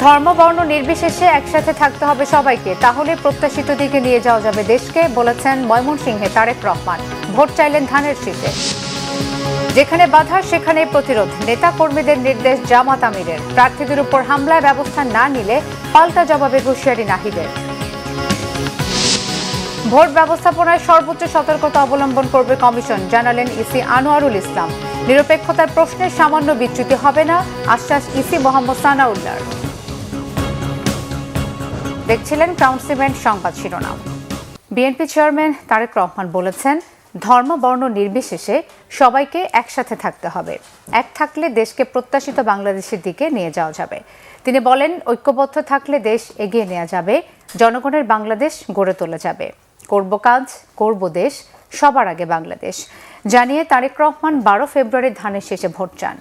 ধর্ম বর্ণ নির্বিশেষে একসাথে থাকতে হবে সবাইকে, তাহলে প্রত্যাশিত দিকে নিয়ে যাওয়া যাবে দেশকে, বলেছেন ময়মনসিংহে তারেক রহমান। ভোট চাইলেন ধানের শীষে। যেখানে বাধা সেখানে প্রতিরোধ, নেতা কর্মীদের নির্দেশ জামাত আমিরের। প্রার্থীদের উপর হামলার ব্যবস্থা না নিলে পাল্টা জবাবে হুঁশিয়ারি নাহিদের। ভোট ব্যবস্থাপনায় সর্বোচ্চ সতর্কতা অবলম্বন করবে কমিশন, জানালেন ইসি আনোয়ারুল ইসলাম। নিরপেক্ষতার প্রশ্নে সামান্য বিচ্যুতি হবে না, আশ্বাস ইসি মোহাম্মদ সানাউল্লাহর। দেখছিলেন ক্রাউন সিমেন্ট সংবাদ শিরোনাম। বিএনপি চেয়ারম্যান তারেক রহমান বলেছেন, ধর্ম বর্ণ নির্বিশেষে সবাইকে একসাথে থাকতে হবে। এক থাকলে দেশকে প্রত্যাশিত বাংলাদেশের দিকে নিয়ে যাওয়া যাবে। তিনি বলেন, ঐক্যবদ্ধ থাকলে দেশ এগিয়ে নেওয়া যাবে, জনগণের বাংলাদেশ গড়ে তোলা যাবে। করব কাজ, করব দেশ, সবার আগে বাংলাদেশ জানিয়ে তারেক রহমান 12 ফেব্রুয়ারি ধানের শেষে ভোট চান।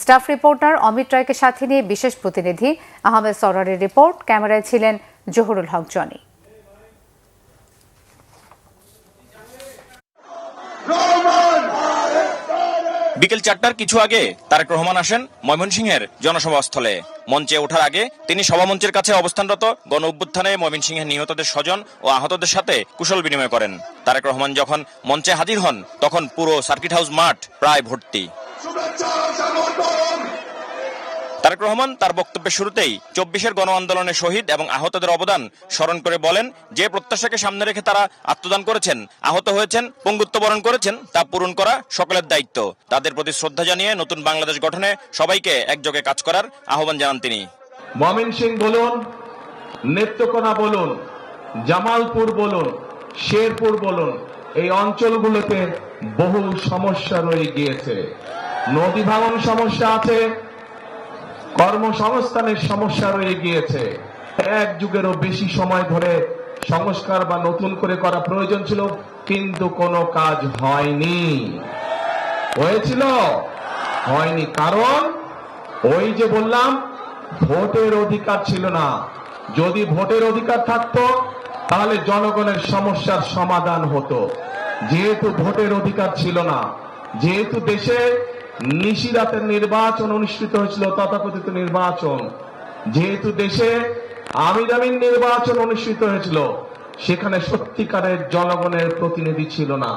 স্টাফ রিপোর্টার অমিত রায়কে সাথে নিয়ে বিশেষ প্রতিনিধি আহমেদ সরারের রিপোর্ট। ক্যামেরায় ছিলেন জহুরুল হক জনি। বিকেল 4টার কিছু আগে তারেক রহমান আসেন ময়মনসিংহের জনসভাস্থলে। মঞ্চে ওঠার আগে তিনি সভামঞ্চের কাছে অবস্থানরত গণ অভ্যুত্থানে ময়মনসিংহের নিহতদের স্বজন ও আহতদের সাথে কুশল বিনিময় করেন। তারেক রহমান যখন মঞ্চে হাজির হন তখন পুরো সার্কিট হাউস মাঠ প্রায় ভর্তি। তারেক রহমান তার বক্তব্যের শুরুতেই 24-এর গণ আন্দোলনে শহীদ এবং আহতদের অবদান স্মরণ করে বলেন, যে প্রত্যাশাকে সামনে রেখে তারা আত্মদান করেছেন, আহত হয়েছেন, পঙ্গুত্ব বরণ করেছেন, তা পূরণ করা সকলের দায়িত্ব। তাদের প্রতি শ্রদ্ধা জানিয়ে নতুন বাংলাদেশ গঠনে সবাইকে একযোগে কাজ করার আহ্বান জানান তিনি। ময়মনসিংহ বলুন, নেত্রকোনা বলুন, জামালপুর বলুন, শেরপুর বলুন, এই অঞ্চলগুলোতে বহু সমস্যা রয়ে গিয়েছে। নদী ভাঙন সমস্যা আছে, কর্মসংস্থানের সমস্যা রয়ে গিয়েছে। এক যুগেরও বেশি সময় ধরে সংস্কার বা নতুন করে করা প্রয়োজন ছিল, কিন্তু কোনো কাজ হয়নি। হয়েছিল? হয়নি। কারণ ওই যে বললাম, ভোটের অধিকার ছিল না। যদি ভোটের অধিকার থাকতো তাহলে জনগণের সমস্যার সমাধান হতো। যেহেতু ভোটের অধিকার ছিল না, যেহেতু দেশে নিশিরাতের নির্বাচন অনুষ্ঠিত হয়েছিল, তথাকথিত নির্বাচন, যেহেতু দেশে আমির নির্বাচন অনুষ্ঠিত হয়েছিল, সেখানে সত্যিকারের জনগণের প্রতিনিধি ছিল না।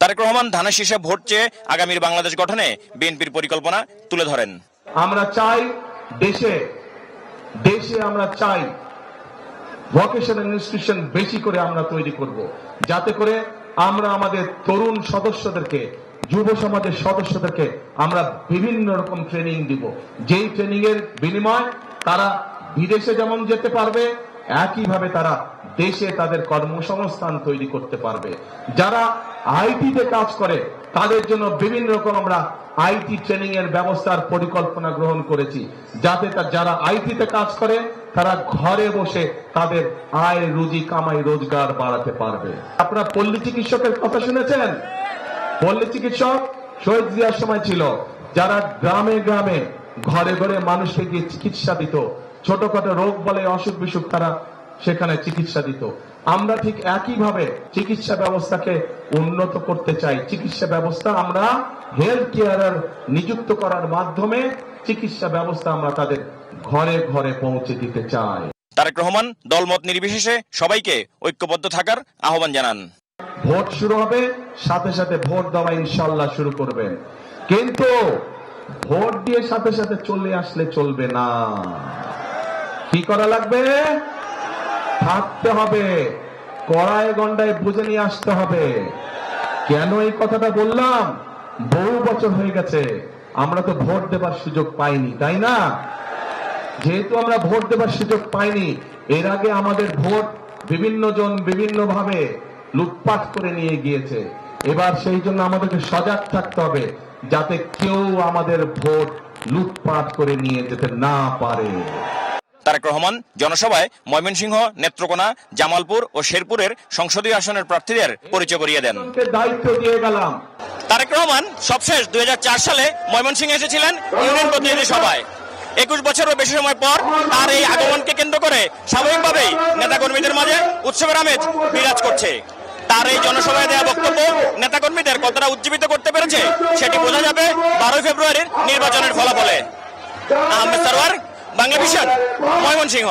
তারেক রহমান ধানের শীষে ভোট চেয়ে আগামীর বাংলাদেশ গঠনে বিএনপির পরিকল্পনা তুলে ধরেন। আমরা চাই দেশে আমরা চাই ভোকেশনাল ইনস্টিটিউশন বেশি করে আমরা তৈরি করব, যাতে করে আমরা আমাদের তরুণ সদস্যদেরকে, যুব সমাজের সদস্যদেরকে আমরা বিভিন্ন রকম ট্রেনিং দিব, যেই ট্রেনিং এর বিনিময় তারা বিদেশে যেমন যেতে পারবে, একইভাবে তারা দেশে তাদের কর্মসংস্থান তৈরি করতে পারবে। যারা আইটিতে কাজ করে তাদের জন্য বিভিন্ন রকম আমরা আইটি ট্রেনিং এর ব্যবস্থার পরিকল্পনা গ্রহণ করেছি, যাতে যারা আইটিতে কাজ করে তারা ঘরে বসে তাদের আয় রুজি কামাই রোজগার বাড়াতে পারবে। আপনারা পল্লী চিকিৎসকের কথা শুনেছেন? পল্লী চিকিৎসক শহীদ জিয়ার সময় ছিল, যারা গ্রামে গ্রামে ঘরে ঘরে মানুষকে গিয়ে চিকিৎসা দিত, ছোটখাটো রোগ বলে অসুখ বিসুখ তারা সেখানে চিকিৎসা দিত। আমরা ঠিক একইভাবে চিকিৎসা ব্যবস্থাকে উন্নত করতে চাই। চিকিৎসা ব্যবস্থা আমরা হেলথ কেয়ার নিযুক্ত করার মাধ্যমে চিকিৎসা ব্যবস্থা আমরা তাদের ঘরে ঘরে পৌঁছে দিতে চাই। তারেক রহমান দলমত নির্বিশেষে সবাইকে ঐক্যবদ্ধ থাকার আহ্বান জানান। ভোট শুরু হবে, সাথে সাথে ভোট দেওয়া ইনশাল্লাহ শুরু করবেন, কিন্তু ভোট দিয়ে সাথে সাথে চলে আসলে চলবে না। কি করা লাগবে? থাকতে হবে, কড়ায় গন্ডায় বুঝে নিয়ে আসতে হবে। কেন এই কথাটা বললাম? বহু বছর হয়ে গেছে আমরা তো ভোট দেবার সুযোগ পাইনি, তাই না? যেহেতু আমরা ভোট দেবার সুযোগ পাইনি, এর আগে আমাদের ভোট বিভিন্ন জন বিভিন্ন ভাবে লুটপাট করে নিয়ে গিয়েছে। এবার সেই জন্য আমাদেরকে সজাগ থাকতে হবে, যাতে কেউ আমাদের ভোট লুটপাট করে নিয়ে যেতে না পারে। তারেক রহমান জনসভায় ময়মনসিংহ, নেত্রকোনা, জামালপুর ও শেরপুরের সংসদীয় আসনের প্রার্থীদের পরিচয় করিয়ে দেন। দায়িত্ব দিয়ে গেলাম। তারেক রহমান সবশেষ 2004 সালে ময়মনসিংহে এসেছিলেন ইউনিয়ন প্রতিনিধি সভায়। 21 বছরের বেশি সময় পর তার এই আগমনকে কেন্দ্র করে স্বাভাবিকভাবেই নেতাকর্মীদের মাঝে উৎসবের আমেজ বিরাজ করছে। তার এই জনসভায় দেওয়া বক্তব্য নেতাকর্মীদের কতটা উজ্জীবিত করতে পেরেছে সেটি বোঝা যাবে 12 ফেব্রুয়ারির নির্বাচনের ফলাফলে। আহমেদ সরওয়ার, বাংলা ভিশন, ময়মনসিংহ।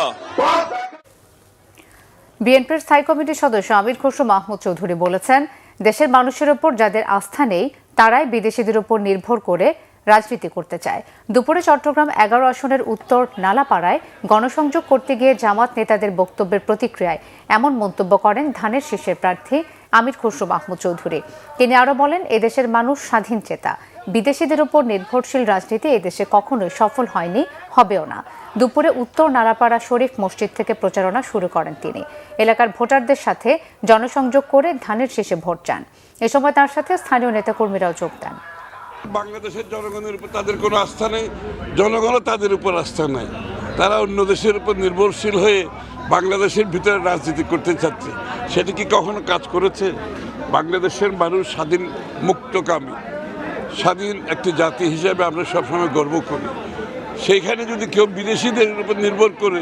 বিএনপির স্থায়ী কমিটির সদস্য আমির খসরু মাহমুদ চৌধুরী বলেছেন, দেশের মানুষের ওপর যাদের আস্থা নেই তারাই বিদেশিদের উপর নির্ভর করে রাজনীতি করতে চায়। দুপুরে চট্টগ্রাম ১১ আসনের উত্তর নালাপাড়ায় গণসংযোগ করতে গিয়ে জামাত নেতাদের বক্তব্যের প্রতিক্রিয়ায় এমন মন্তব্য করেন ধানের শীষের প্রার্থী আমির খসরু মাহমুদ চৌধুরী। তিনি আরও বলেন, এদেশের মানুষ স্বাধীন চেতা, বিদেশিদের উপর নির্ভরশীল রাজনীতি এদেশে কখনোই সফল হয়নি, হবেও না। দুপুরে উত্তর নালাপাড়া শরীফ মসজিদ থেকে প্রচারণা শুরু করেন তিনি। এলাকার ভোটারদের সাথে জনসংযোগ করে ধানের শীষে ভোট চান। এ সময় তার সাথে স্থানীয় নেতাকর্মীরাও যোগ দেন। বাংলাদেশের জনগণের উপর তাদের কোনো আস্থা নেই, জনগণও তাদের উপর আস্থা নাই। তারা অন্য দেশের উপর নির্ভরশীল হয়ে বাংলাদেশের ভিতরে রাজনীতি করতে চাচ্ছে। সেটি কি কখনো কাজ করেছে? বাংলাদেশের মানুষ স্বাধীন মুক্তকামী, স্বাধীন একটি জাতি হিসেবে আমরা সবসময় গর্ব করি। সেইখানে যদি কেউ বিদেশিদের উপর নির্ভর করে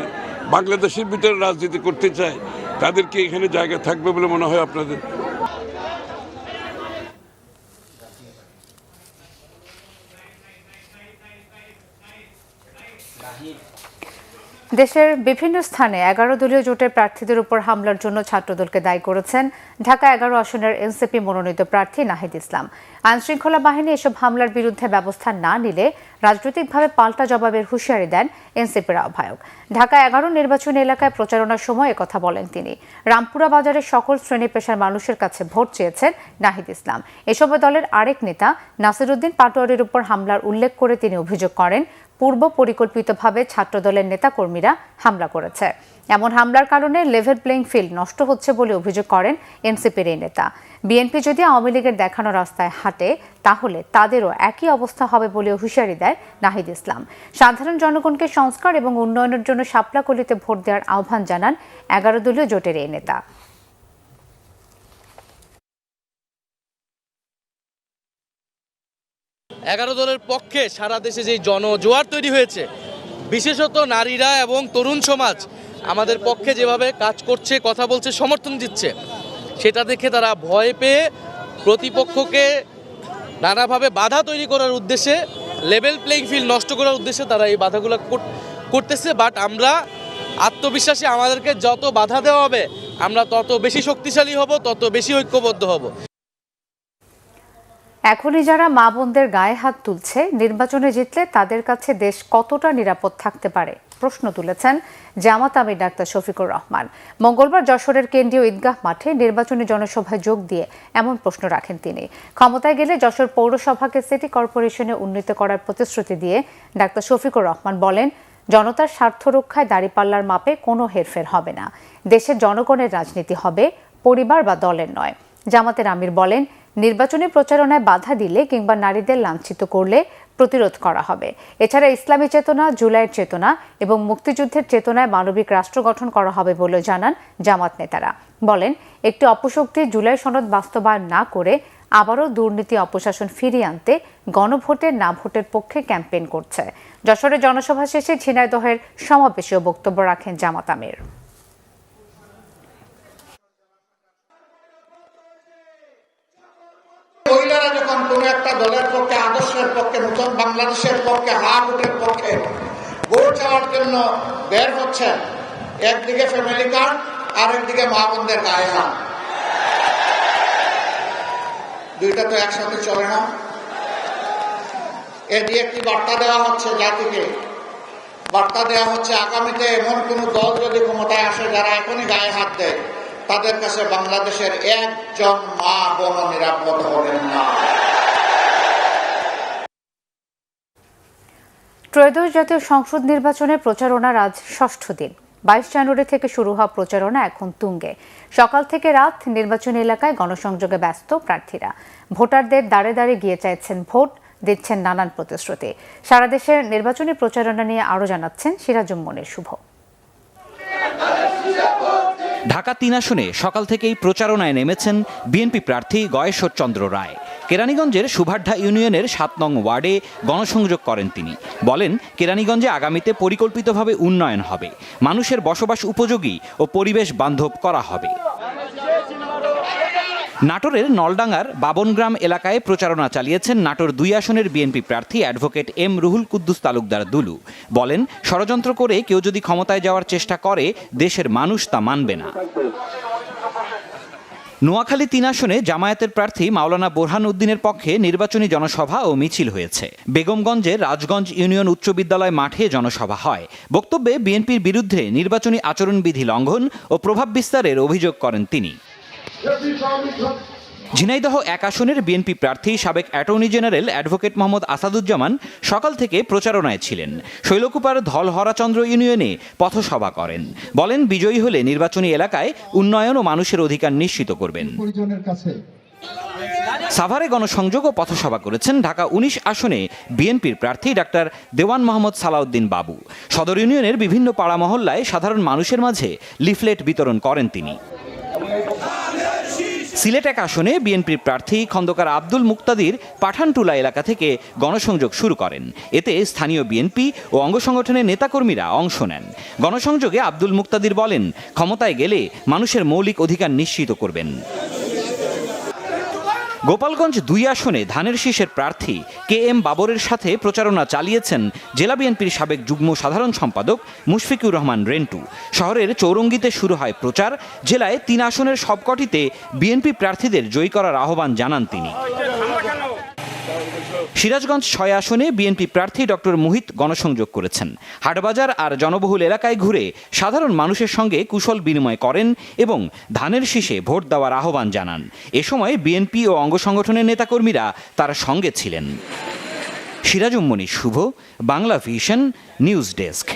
বাংলাদেশের ভিতরে রাজনীতি করতে চায়, তাদেরকে এখানে জায়গা থাকবে বলে মনে হয় আপনাদের? দেশের বিভিন্ন স্থানে ১১ দলীয় জোটের প্রার্থীদের উপর হামলার জন্য ছাত্রদলকে দায়ী করেছেন ঢাকা ১১ আসনের এনসিপি মনোনীত প্রার্থী নাহিদ ইসলাম। আইনশৃঙ্খলা বাহিনী এসব হামলার বিরুদ্ধে ব্যবস্থা না নিলে রাজনৈতিকভাবে পাল্টা জবাবের হুঁশিয়ারি দেন এনসিপির আহ্বায়ক। ঢাকা ১১ নির্বাচনী এলাকায় প্রচারণার সময় একথা বলেন তিনি। রামপুরা বাজারের সকল শ্রেণী পেশার মানুষের কাছে ভোট চেয়েছেন নাহিদ ইসলাম। এ সময় দলের আরেক নেতা নাসিরউদ্দিন পাটোয়ারির উপর হামলার উল্লেখ করে তিনি অভিযোগ করেন, পূর্ব পরিকল্পিতভাবে ছাত্রদলের নেতাকর্মীরা হামলা করেছে। এমন হামলার কারণে লেভেল প্লেইং ফিল্ড নষ্ট হচ্ছে বলে অভিযোগ করেন এনসিপির এই নেতা। বিএনপি যদি আওয়ামী লীগের দেখানো রাস্তায় হাঁটে তাহলে তাদেরও একই অবস্থা হবে বলে হুঁশিয়ারি দেয় নাহিদ ইসলাম। সাধারণ জনগণকে সংস্কার এবং উন্নয়নের জন্য শাপলাকলিতে ভোট দেওয়ার আহ্বান জানান ১১ দলীয় জোটের এই নেতা। ১১ দলের পক্ষে সারা দেশে যে জনজোয়ার তৈরি হয়েছে, বিশেষত নারীরা এবং তরুণ সমাজ আমাদের পক্ষে যেভাবে কাজ করছে, কথা বলছে, সমর্থন দিচ্ছে, সেটা দেখে তারা ভয় পেয়ে প্রতিপক্ষকে নানাভাবে বাধা তৈরি করার উদ্দেশ্যে, লেভেল প্লেইং ফিল্ড নষ্ট করার উদ্দেশ্যে তারা এই বাধাগুলো করতেছে। বাট আমরা আত্মবিশ্বাসী, আমাদেরকে যত বাধা দেওয়া হবে আমরা তত বেশি শক্তিশালী হব, তত বেশি ঐক্যবদ্ধ হব। এখনই যারা মা বোনদের গায়ে হাত তুলছে, নির্বাচনে জিতলে তাদের কাছে দেশ কতটা নিরাপদ থাকতে পারে প্রশ্ন তুলেছেন জামাত আমির ডাক্তার শফিকুর রহমান। মঙ্গলবার যশোরের কেন্দ্রীয় ঈদগাহ মাঠে নির্বাচনী জনসভায় যোগ দিয়ে এমন প্রশ্ন রাখেন তিনি। ক্ষমতায় গেলে যশোর পৌরসভাকে সিটি কর্পোরেশনে উন্নীত করার প্রতিশ্রুতি দিয়ে ডাক্তার শফিকুর রহমান বলেন, জনতার স্বার্থ রক্ষায় দাঁড়িপাল্লার মাপে কোনো হেরফের হবে না। দেশের জনগণের রাজনীতি হবে, পরিবার বা দলের নয়। জামাতের আমির বলেন, নির্বাচনী প্রচারণায় বাধা দিলে কিংবা নারীদের লাঞ্ছিত করলে প্রতিরোধ করা হবে। এছাড়া ইসলামী চেতনা, জুলাইয়ের চেতনা এবং মুক্তিযুদ্ধের চেতনায় মানবিক রাষ্ট্র গঠন করা হবে বলে জানান জামাত নেতারা। বলেন, একটি অপশক্তি জুলাই সনদ বাস্তবায়ন না করে আবারও দুর্নীতি, অপশাসন ফিরিয়ে আনতে গণভোটের না ভোটের পক্ষে ক্যাম্পেইন করছে। যশোরে জনসভা শেষে ঝিনাইদহের সমাবেশেও বক্তব্য রাখেন জামাত আমির। মহিলারা যখন কোনো একটা দলের পক্ষে, আদর্শের পক্ষে, নতুন বাংলাদেশের পক্ষে, ভোটের পক্ষে ভোট চাওয়ার জন্য বের হচ্ছেন, একদিকে ফ্যামিলি কার্ড আর একদিকে মা বোনদের গায়ে হাত, দুইটা তো একসাথে চলে না। এ দিয়ে একটি বার্তা দেওয়া হচ্ছে জাতিকে, বার্তা দেওয়া হচ্ছে আগামীতে এমন কোন দল যদি ক্ষমতায় আসে যারা এখনই গায়ে হাত দেয়, তাদের কাছে বাংলাদেশের একজন মা বোন নিরাপদ হবেন না। ত্রয়োদশ জাতীয় সংসদ নির্বাচনের প্রচারণার আজ ষষ্ঠ দিন। ২২ জানুয়ারি থেকে শুরু হওয়া প্রচারণা এখন তুঙ্গে। সকাল থেকে রাত নির্বাচনী এলাকায় গণসংযোগে ব্যস্ত প্রার্থীরা। ভোটারদের দাঁড়ে দাঁড়ে গিয়ে চাইছেন ভোট, দিচ্ছেন নানান প্রতিশ্রুতি। সারা দেশের নির্বাচনী প্রচারণা নিয়ে আরও জানাচ্ছেন সিরাজুম মনির শুভ। ঢাকা ৩ আসনে সকাল থেকেই প্রচারণায় নেমেছেন বিএনপি প্রার্থী গয়েশ্বর চন্দ্র রায়। কেরানীগঞ্জের সুভাড্ডা ইউনিয়নের ৭ নং ওয়ার্ডে গণসংযোগ করেন তিনি। বলেন, কেরানীগঞ্জে আগামীতে পরিকল্পিতভাবে উন্নয়ন হবে, মানুষের বসবাস উপযোগী ও পরিবেশ বান্ধব করা হবে। নাটোরের নলডাঙ্গার বাবনগ্রাম এলাকায় প্রচারণা চালিয়েছেন নাটোর 2 আসনের বিএনপি প্রার্থী অ্যাডভোকেট এম রুহুল কুদ্দুস তালুকদার দুলু। বলেন, ষড়যন্ত্র করে কেউ যদি ক্ষমতায় যাওয়ার চেষ্টা করে দেশের মানুষ তা মানবে না। নোয়াখালী 3 আসনে জামায়াতের প্রার্থী মাওলানা বোরহান উদ্দিনের পক্ষে নির্বাচনী জনসভা ও মিছিল হয়েছে। বেগমগঞ্জের রাজগঞ্জ ইউনিয়ন উচ্চ বিদ্যালয় মাঠে জনসভা হয়। বক্তব্যে বিএনপির বিরুদ্ধে নির্বাচনী আচরণবিধি লঙ্ঘন ও প্রভাব বিস্তারের অভিযোগ করেন তিনি। ঝিনাইদহ 1 আসনের বিএনপি প্রার্থী সাবেক attorney general advocate Mohammad Asaduzzaman সকাল থেকে প্রচারণায় ছিলেন। শৈলকুপার ধলহরাচন্দ্র ইউনিয়নে পথসভা করেন। বলেন, বিজয়ী হলে নির্বাচনী এলাকায় উন্নয়ন ও মানুষের অধিকার নিশ্চিত করবেন। সাভারে গণসংযোগ ও পথসভা করেছেন ঢাকা 19 আসনে বিএনপির প্রার্থী ডাক্তার দেওয়ান মোহাম্মদ সালাউদ্দিন বাবু। সদর ইউনিয়নের বিভিন্ন পাড়া মহল্লায় সাধারণ মানুষের মাঝে লিফলেট বিতরণ করেন তিনি। সিলেট 1 আসনে বিএনপির প্রার্থী খন্দকার আব্দুল মুক্তাদির পাঠানটুলা এলাকা থেকে গণসংযোগ শুরু করেন। এতে স্থানীয় বিএনপি ও অঙ্গ সংগঠনের নেতাকর্মীরা অংশ নেন। গণসংযোগে আব্দুল মুক্তাদির বলেন, ক্ষমতায় গেলে মানুষের মৌলিক অধিকার নিশ্চিত করবেন। গোপালগঞ্জ 2 আসনে ধানের শীষের প্রার্থী কে এম বাবরের সাথে প্রচারণা চালিয়েছেন জেলা বিএনপির সাবেক যুগ্ম সাধারণ সম্পাদক মুশফিকুর রহমান রেন্টু। শহরের চৌরঙ্গিতে শুরু হয় প্রচার। জেলায় 3 আসনের সবকটিতে বিএনপি প্রার্থীদের জয়ী করার আহ্বান জানান তিনি। সিরাজগঞ্জ 6 আসনে বিএনপি প্রার্থী ডক্টর মুহিত গণসংযোগ করেছেন। হাটবাজার আর জনবহুল এলাকায় ঘুরে সাধারণ মানুষের সঙ্গে কুশল বিনিময় করেন এবং ধানের শীষে ভোট দেওয়ার আহ্বান জানান। এ সময় বিএনপি ও অঙ্গ সংগঠনের নেতাকর্মীরা তার সঙ্গে ছিলেন। সিরাজুম মনির শুভ, বাংলা ভিশন, নিউজ ডেস্ক।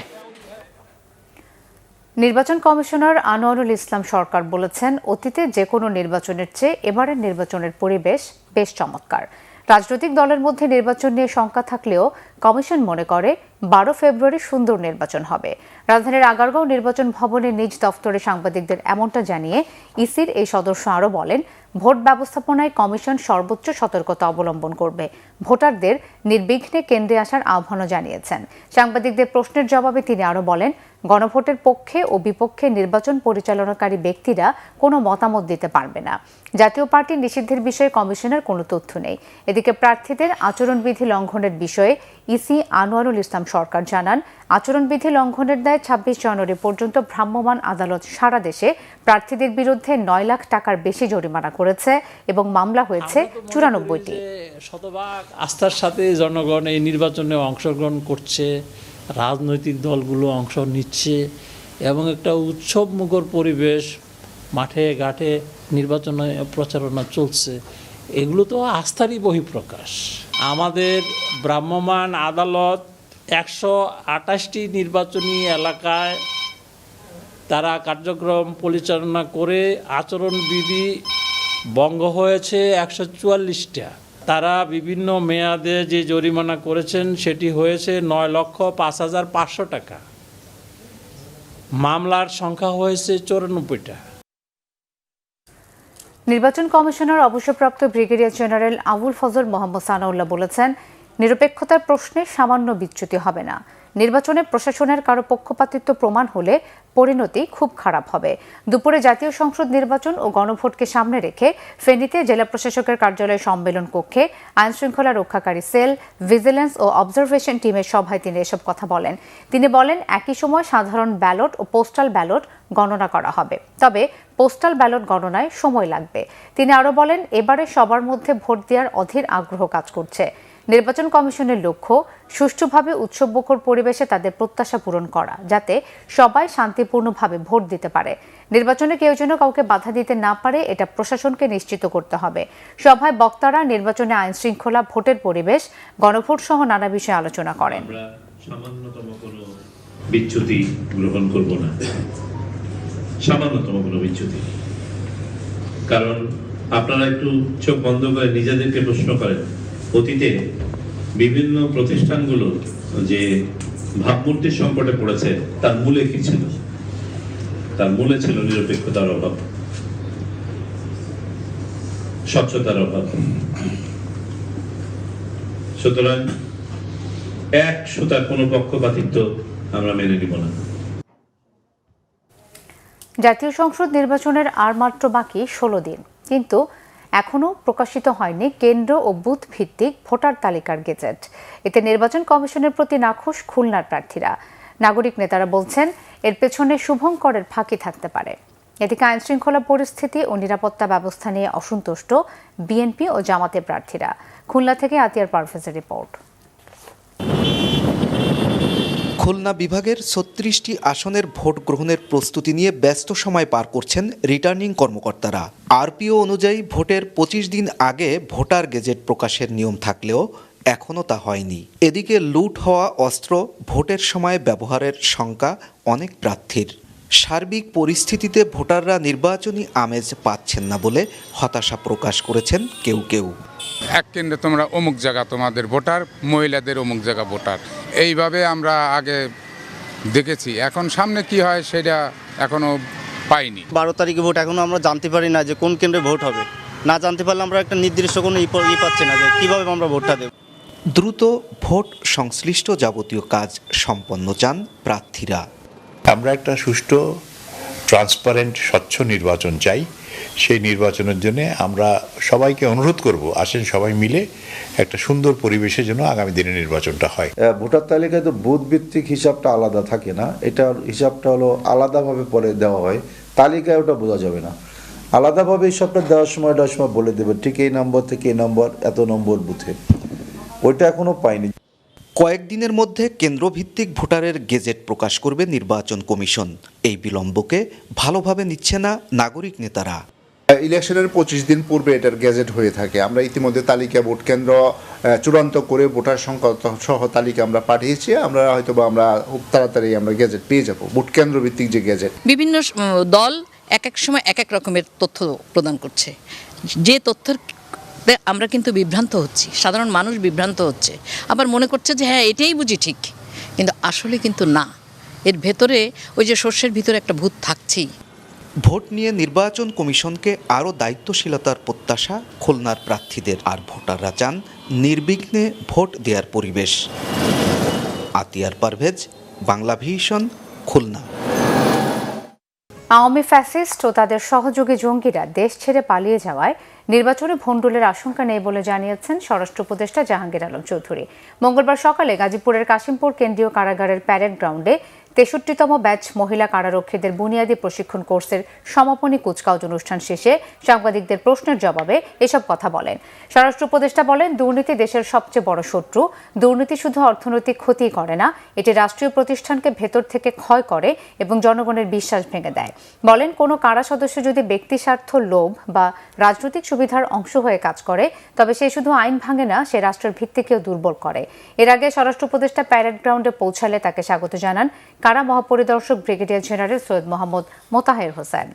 নির্বাচন কমিশনার আনোয়ারুল ইসলাম সরকার বলেছেন, অতীতে যে কোনো নির্বাচনের চেয়ে এবারের নির্বাচনের পরিবেশ বেশ চমৎকার। রাজনৈতিক দলের মধ্যে নির্বাচন নিয়ে শঙ্কা থাকলেও কমিশন মনে করে 12 ফেব্রুয়ারি সুন্দর নির্বাচন হবে। রাজধানীর আগারগাঁও নির্বাচন ভবনে নিজ দফতরে সাংবাদিকদের এমনটা জানিয়ে ইসির এই সদস্য আরও বলেন, ভোট ব্যবস্থাপনায় কমিশন সর্বোচ্চ সতর্কতা অবলম্বন করবে। ভোটারদের নির্বিঘ্নে কেন্দ্রে আসার আহ্বানও জানিয়েছেন। সাংবাদিকদের প্রশ্নের জবাবে তিনি আরও বলেন, গণভোটের পক্ষে ও বিপক্ষে নির্বাচন পরিচালনাকারী ব্যক্তিরা কোনো মতামত দিতে পারবে না। জাতীয় পার্টি নিষিদ্ধের বিষয়ে কমিশনের কোনো তথ্য নেই। এদিকে প্রার্থীদের আচরণবিধি লঙ্ঘনের বিষয়ে ইসি আনোয়ারুল ইসলাম সরকার জানান, আচরণবিধি লঙ্ঘনের দায়ে 26 জানুয়ারি পর্যন্ত ভ্রাম্যমাণ আদালত সারা দেশে প্রার্থীদের বিরুদ্ধে 9 লাখ টাকার বেশি জরিমানা করেছে এবং মামলা হয়েছে 94টি। শতভাগ আস্থার সাথে জনগণ এই নির্বাচনে অংশগ্রহণ করছে, রাজনৈতিক দলগুলো অংশ নিচ্ছে এবং একটা উৎসবমুখর পরিবেশ, মাঠে ঘাটে নির্বাচনে প্রচারণা চলছে। এগুলো তো আস্থারই বহিঃপ্রকাশ। আমাদের ভ্রাম্যমাণ আদালত 128টি নির্বাচনী এলাকায় তারা কার্যক্রম পরিচালনা করে আচরণবিধি ভঙ্গ হয়েছে 144টা। তারা বিভিন্ন মেয়াদে যে জরিমানা করেছেন সেটি হয়েছে 9,05,500 টাকা। মামলার সংখ্যা হয়েছে 94টা। নির্বাচন কমিশনার অবসরপ্রাপ্ত ব্রিগেডিয়ার জেনারেল আবুল ফজল মোহাম্মদ সানাউল্লাহ বলেছেন, নিরপেক্ষতার প্রশ্নে সামান্য বিচ্যুতি হবে না। নির্বাচনে প্রশাসনের কারো পক্ষপাতিত্ব প্রমাণ হলে পরিণতি খুব খারাপ হবে। দুপুরে জাতীয় সংসদ নির্বাচন ও গণভোটকে সামনে রেখে ফেনীতে জেলা প্রশাসকের কার্যালয় সম্মেলন কক্ষে আইনশৃঙ্খলা রক্ষাকারী সেল, ভিজিলেন্স ও অবজারভেশন টিমের সভায় তিনি এসব কথা বলেন। তিনি বলেন, একই সময় সাধারণ ব্যালট ও পোস্টাল ব্যালট গণনা করা হবে, তবে পোস্টাল ব্যালট গণনায় সময় লাগবে। তিনি আরও বলেন, এবারে সবার মধ্যে ভোট দেওয়ার অধীর আগ্রহ কাজ করছে। নির্বাচন কমিশনের লক্ষ্য সুষ্ঠুভাবে উৎসবমুখর পরিবেশে তাদের প্রত্যাশা পূরণ করা, যাতে সবাই শান্তিপূর্ণভাবে ভোট দিতে পারে। নির্বাচনে কেউ যেন কাউকে বাধা দিতে না পারে, এটা প্রশাসনকে নিশ্চিত করতে হবে। সভায় বক্তারা নির্বাচনে আইন শৃঙ্খলা, ভোটের পরিবেশ, গণভোট সহ নানা বিষয়ে আলোচনা করেন। আমরা সামান্যতম কোনো বিচ্যুতি গ্রহণ করব না, সামান্যতম কোনো বিচ্যুতি। কারণ আপনারা একটু চোখ বন্ধ করে নিজেদেরকে প্রশ্ন করেন, অতীতে বিভিন্ন প্রতিষ্ঠানগুলো যে ভাবমূর্তির সংকটে পড়েছে তার মূলে কি ছিল? তার মূলে ছিল নিরপেক্ষতার অভাব, স্বচ্ছতার অভাব। সুতরাং এক সুতার কোনো পক্ষপাতিত্ব আমরা মেনে নিব না। জাতীয় সংসদ নির্বাচনের আর মাত্র বাকি 16 দিন, কিন্তু এখনও প্রকাশিত হয়নি কেন্দ্র ও বুথ ভিত্তিক ভোটার তালিকার গেজেট। এতে নির্বাচন কমিশনের প্রতি নাখোশ খুলনার প্রার্থীরা। নাগরিক নেতারা বলছেন এর পেছনে শুভঙ্করের ফাঁকি থাকতে পারে। এদিকে আইনশৃঙ্খলা পরিস্থিতি ও নিরাপত্তা ব্যবস্থা নিয়ে অসন্তুষ্ট বিএনপি ও জামাতের প্রার্থীরা। খুলনা থেকে আতিয়ার পারভেজের রিপোর্ট। খুলনা বিভাগের ৩৬টি আসনের ভোট গ্রহণের প্রস্তুতি নিয়ে ব্যস্ত সময় পার করছেন রিটার্নিং কর্মকর্তারা। আরপিও অনুযায়ী ভোটের ২৫ দিন আগে ভোটার গেজেট প্রকাশের নিয়ম থাকলেও এখনও তা হয়নি। এদিকে লুট হওয়া অস্ত্র, ভোটের সময় ব্যবহারের শঙ্কা অনেক প্রার্থীর। সার্বিক পরিস্থিতিতে ভোটাররা নির্বাচনী আমেজ পাচ্ছেন না বলে হতাশা প্রকাশ করেছেন কেউ কেউ। এক কেন্দ্রে তোমরা অমুক জায়গা তোমাদের ভোটার, মহিলাদের অমুক জায়গা ভোটার, এইভাবে আমরা আগে দেখেছি। এখন সামনে কি হয় সেটা এখনো পাইনি। 12 তারিখে ভোট, এখনো আমরা জানতে পারি না যে কোন কেন্দ্রে ভোট হবে। না জানতে পারলে আমরা একটা নির্দিষ্ট কোনো পাচ্ছি না যে কীভাবে আমরা ভোটটা দেব। দ্রুত ভোট সংশ্লিষ্ট যাবতীয় কাজ সম্পন্ন চান প্রার্থীরা। আমরা একটা সুষ্ঠু, ট্রান্সপারেন্ট, স্বচ্ছ নির্বাচন চাই। সেই নির্বাচনের জন্য আমরা সবাইকে অনুরোধ করব, আসেন সবাই মিলে একটা সুন্দর পরিবেশের জন্য আগামী দিনে নির্বাচনটা হয়। ভোটার তালিকায় তো বুথ ভিত্তিক হিসাবটা আলাদা থাকে না, এটার হিসাবটা হলো আলাদাভাবে পরে দেওয়া হয়, তালিকায় ওটা বোঝা যাবে না। আলাদাভাবে হিসাবটা দেওয়ার সময়টা সময় বলে দেবে ঠিক এই নম্বর থেকে এই নম্বর, এত নম্বর বুথে, ওইটা এখনো পাইনি। কয়েকদিনের মধ্যে কেন্দ্রভিত্তিক ভোটারের গেজেট প্রকাশ করবে নির্বাচন কমিশন। এই বিলম্বকে ভালোভাবে নিচ্ছে না নাগরিক নেতারা। ইলেকশনের 25 দিন পূর্বে এটার গেজেট হয়ে থাকে। আমরা ইতিমধ্যে তালিকা ভোট কেন্দ্র চূড়ান্ত করে ভোটার সংখ্যা সহ তালিকা আমরা পাঠিয়েছি। আমরা হয়তো আমরা খুব তাড়াতাড়ি আমরা গেজেট পেয়ে যাব, ভোট কেন্দ্র ভিত্তিক যে গেজেট। বিভিন্ন দল এক এক সময় এক এক রকমের তথ্য প্রদান করছে, যে তথ্যের আমরা কিন্তু বিভ্রান্ত হচ্ছি, সাধারণ মানুষ বিভ্রান্ত হচ্ছে, আবার মনে করছে যে হ্যাঁ এটাই বুঝি ঠিক, কিন্তু আসলে কিন্তু না, এর ভেতরে ওই যে শস্যের ভিতরে একটা ভূত থাকছেই। ভোট নিয়ে নির্বাচন কমিশনকে আরও দায়িত্বশীলতার প্রত্যাশা খুলনার প্রার্থীদের। আর ভোটাররা চান নির্বিঘ্নে ভোট দেওয়ার পরিবেশ। আতিয়ার পারভেজ, বাংলা ভিশন, খুলনা। আওয়ামী ফ্যাসিস্ট ও তাদের সহযোগী জঙ্গিরা দেশ ছেড়ে পালিয়ে যাওয়ায় নির্বাচনে ভণ্ডুলের আশঙ্কা নেই বলে জানিয়েছেন স্বরাষ্ট্র উপদেষ্টা জাহাঙ্গীর আলম চৌধুরী। মঙ্গলবার সকালে গাজীপুরের কাশিমপুর কেন্দ্রীয় কারাগারের প্যারেড গ্রাউন্ডে 63তম ব্যাচ মহিলা কারারক্ষীদের বুনিয়াদী প্রশিক্ষণ কোর্সের সমাপনী কুচকাওয়াজ অনুষ্ঠান শেষে সাংবাদিকদের প্রশ্নের জবাবে এসব কথা বলেন। স্বরাষ্ট্র উপদেষ্টা বলেন, দুর্নীতি দেশের সবচেয়ে বড় শত্রু। দুর্নীতি শুধু অর্থনৈতিক ক্ষতি করে না, এটি রাষ্ট্রীয় প্রতিষ্ঠানকে ভেতর থেকে ক্ষয় করে এবং জনগণের বিশ্বাস ভেঙে দেয়। বলেন, কোনো কারা সদস্য যদি ব্যক্তিস্বার্থ, লোভ বা রাজনৈতিক সুবিধার অংশ হয়ে কাজ করে, তবে সে শুধু আইন ভাঙে না, সে রাষ্ট্রের ভিত্তিকেও দুর্বল করে। এর আগে স্বরাষ্ট্র উপদেষ্টা প্যারেড গ্রাউন্ডে পৌঁছালে তাকে স্বাগত জানান কারা মহাপরিদর্শক ব্রিগেডিয়ার জেনারেল সৈয়দ মোহাম্মদ মোতাহের হোসেন।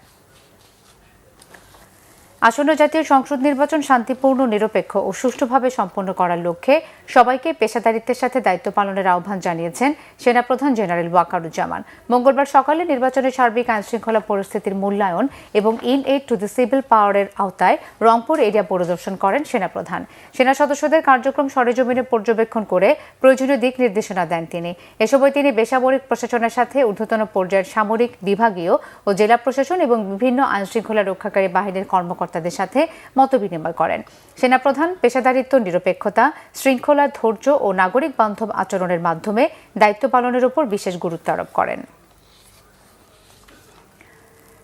আসন্ন জাতীয় সংসদ নির্বাচন শান্তিপূর্ণ, নিরপেক্ষ ও সুষ্ঠুভাবে সম্পন্ন করার লক্ষ্যে সবাইকে পেশাদারিত্বের সাথে দায়িত্ব পালনের আহ্বান জানিয়েছেন সেনাপ্রধান জেনারেল ওয়াকারুজ্জামান। মঙ্গলবার সকালে নির্বাচনের সার্বিক আইনশৃঙ্খলা পরিস্থিতির মূল্যায়ন এবং in aid to the civil পাওয়ারের আওতায় রংপুর এরিয়া পরিদর্শন করেন সেনাপ্রধান। সেনা সদস্যদের কার্যক্রম সরেজমিনে পর্যবেক্ষণ করে প্রয়োজনীয় দিক নির্দেশনা দেন তিনি। এ সময় তিনি বেসামরিক প্রশাসনের সাথে ঊর্ধ্বতন পর্যায়ের সামরিক, বিভাগীয় ও জেলা প্রশাসন এবং বিভিন্ন আইনশৃঙ্খলা রক্ষাকারী বাহিনীর কর্মকর্তাদের সাথে মতবিনিময় করেন। সেনাপ্রধান পেশাদারিত্ব, নিরপেক্ষতা, শৃঙ্খলা, ধৈর্য ও নাগরিক বান্ধব আচরণের মাধ্যমে দায়িত্ব পালনের উপর বিশেষ গুরুত্ব আরোপ করেন।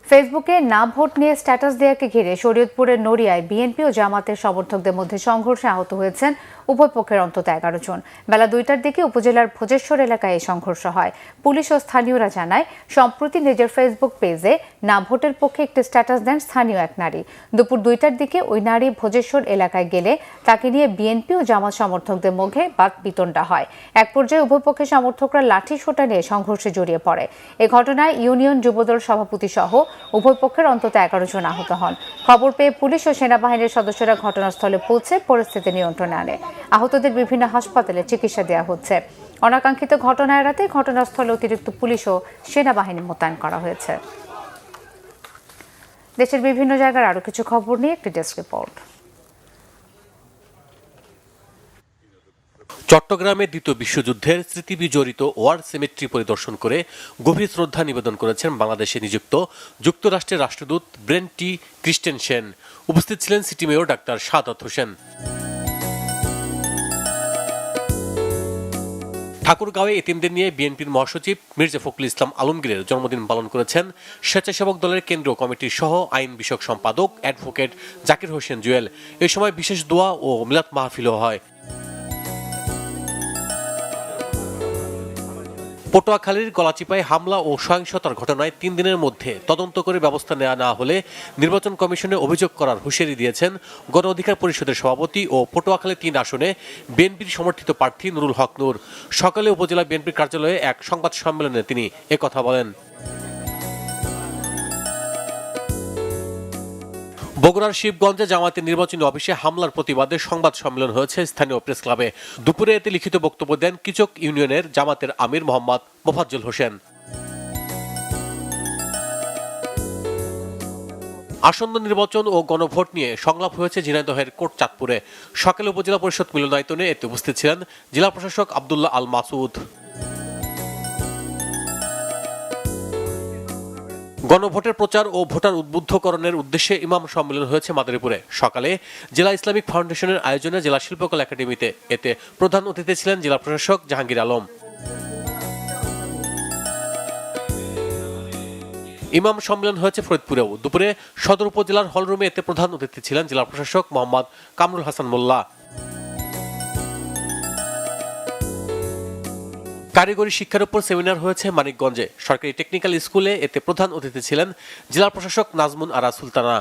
ফেসবুকে না ভোট নিয়ে স্ট্যাটাস দেওয়াকে ঘিরে শরীয়তপুরের নড়িয়ায় বিএনপি ও জামাতের সমর্থকদের মধ্যে সংঘর্ষে আহত হয়েছেন উভয় পক্ষের অন্তত 11 জন। বেলা 2টার দিকে উপজেলার ভোজেশ্বর এলাকায় এই সংঘর্ষ হয়। পুলিশ ও স্থানীয়রা জানায়, সম্প্রতি নিজের ফেসবুক পেজে না ভোটের পক্ষে একটি স্ট্যাটাস দেন স্থানীয় এক নারী। দুপুর 2টার দিকে ওই নারী ভোজেশ্বর এলাকায় গেলে তাকে নিয়ে বিএনপি ও জামাত সমর্থকদের মধ্যে বাকবিতণ্ডা হয়। এক পর্যায়ে উভয় পক্ষের সমর্থকরা লাঠি সোঁটা নিয়ে সংঘর্ষে জড়িয়ে পড়ে। এ ঘটনায় ইউনিয়ন যুবদল সভাপতি সহ উভয় পক্ষের অন্তত 11 জন আহত হন। খবর পেয়ে পুলিশ ও সেনাবাহিনীর সদস্যরা ঘটনাস্থলে পৌঁছে পরিস্থিতি নিয়ন্ত্রণে আনে। আহতদের বিভিন্ন হাসপাতালে চিকিৎসা দেওয়া হচ্ছে। অনাকাঙ্ক্ষিত ঘটনা এড়াতে ঘটনাস্থলে অতিরিক্ত পুলিশ ও সেনাবাহিনী মোতায়েন করা হয়েছে। দেশের বিভিন্ন জায়গার আরো কিছু খবর নিয়ে একটি ডেস্ক রিপোর্ট। চট্টগ্রামে দ্বিতীয় বিশ্বযুদ্ধের স্মৃতি বিজড়িত ওয়ার সিমেট্রি পরিদর্শন করে গভীর শ্রদ্ধা নিবেদন করেছেন বাংলাদেশে নিযুক্ত যুক্তরাষ্ট্রের রাষ্ট্রদূত ব্রেন্ট টি ক্রিস্টেনসেন। উপস্থিত ছিলেন city mayor doctor Sadat Hossain. ঠাকুরগাঁওয়ে এতিমদের নিয়ে বিএনপির মহাসচিব মির্জা ফখরুল ইসলাম আলমগীরের জন্মদিন পালন করেছেন স্বেচ্ছাসেবক দলের কেন্দ্রীয় কমিটির সহ আইন বিষয়ক সম্পাদক অ্যাডভোকেট জাকির হোসেন জুয়েল। এ সময় বিশেষ দোয়া ও মিলাদ মাহফিলও হয়। পটুয়াখালীর গলাচিপায় হামলা ও সহিংসতার ঘটনায় 3 দিনের মধ্যে তদন্ত করে ব্যবস্থা নেওয়া না হলে নির্বাচন কমিশনে অভিযোগ করার হুঁশিয়ারি দিয়েছেন গণ অধিকার পরিষদের সভাপতি ও পটুয়াখালী 3 আসনে বিএনপির সমর্থিত প্রার্থী নুরুল হক নূর। সকালে উপজেলা বিএনপির কার্যালয়ে এক সংবাদ সম্মেলনে তিনি একথা বলেন। বগুড়ার শিবগঞ্জে জামায়াতের নির্বাচনী অফিসে হামলার প্রতিবাদে সংবাদ সম্মেলন হয়েছে স্থানীয় প্রেস ক্লাবে। দুপুরে এতে লিখিত বক্তব্য দেন কিচক ইউনিয়নের জামাতের আমির মোহাম্মদ মোফাজ্জল হোসেন। আসন্ন নির্বাচন ও গণভোট নিয়ে সংলাপ হয়েছে ঝিনাইদহের কোট চাঁদপুরে। সকালে উপজেলা পরিষদ মিলনায়তনে এতে উপস্থিত ছিলেন জেলা প্রশাসক আব্দুল্লাহ আল মাসুদ। গণভোটের প্রচার ও ভোটার উদ্বুদ্ধকরণের উদ্দেশ্যে ইমাম সম্মেলন হয়েছে মাদারীপুরে। সকালে জেলা ইসলামিক ফাউন্ডেশনের আয়োজনে জেলা শিল্পকলা একাডেমিতে এতে প্রধান অতিথি ছিলেন জেলা প্রশাসক জাহাঙ্গীর আলম। ইমাম সম্মেলন হয়েছে ফরিদপুরেও। দুপুরে সদর উপজেলার হলরুমে এতে প্রধান অতিথি ছিলেন জেলা প্রশাসক মোহাম্মদ কামরুল হাসান মোল্লা। কারিগরি শিক্ষার উপর সেমিনার হয়েছে মানিকগঞ্জে সরকারি টেকনিক্যাল স্কুলে। এতে প্রধান অতিথি ছিলেন জেলা প্রশাসক নাজমুন আরা সুলতানা।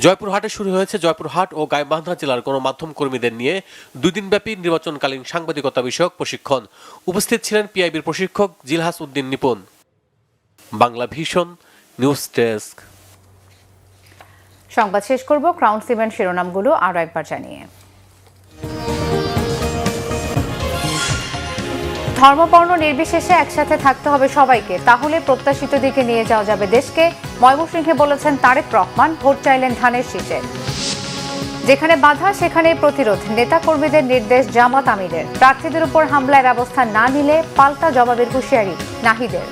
জয়পুরহাটে শুরু হয়েছে জয়পুরহাট ও গাইবান্ধা জেলার গণমাধ্যম কর্মীদের নিয়ে 2 দিনব্যাপী নির্বাচনকালীন সাংবাদিকতা বিষয়ক প্রশিক্ষণ। উপস্থিত ছিলেন পিআইবির প্রশিক্ষক Zilhas Uddin Nipun. Bangla vision news desk. সংবাদ শেষ করব ক্রাউন সিমেন্ট শিরোনামগুলো আরও একবার জানিয়ে। ধর্মবর্ণ নির্বিশেষে একসাথে থাকতে হবে সবাইকে, তাহলে প্রত্যাশিত দিকে নিয়ে যাওয়া যাবে দেশকে, ময়মনসিংহে বলেছেন তারেক রহমান। ভোট চাইলেন ধানের শীষে। যেখানে বাধা সেখানেই প্রতিরোধ, নেতা কর্মীদের নির্দেশ জামাত আমিরের। প্রার্থীদের উপর হামলায় ব্যবস্থা না নিলে পাল্টা জবাবের হুঁশিয়ারি নাহিদের।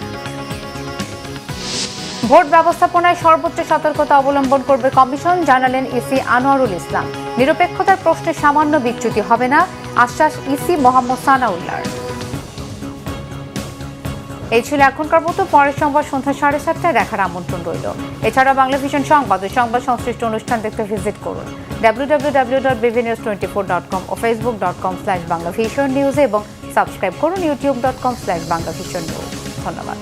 ভোট ব্যবস্থাপনায় সর্বোচ্চ সতর্কতা অবলম্বন করবে কমিশন, জানালেন ইসি আনোয়ারুল ইসলাম। নিরপেক্ষতার প্রশ্নে সামান্য বিচ্যুতি হবে না, আশ্বাস ইসি মোহাম্মদ সানাউল্লাহর। এই ছিল এখনকার মতো। পরের সংবাদ সন্ধ্যা 7:30টায় দেখার আমন্ত্রণ রইল। এছাড়া বাংলা ভিশন সংবাদ ও সংবাদ সংশ্লিষ্ট অনুষ্ঠান দেখতে ভিজিট করুন www.bvnews24.com ও facebook.com/banglavisionnews এবং সাবস্ক্রাইব করুন youtube.com/banglavisionnews। ধন্যবাদ।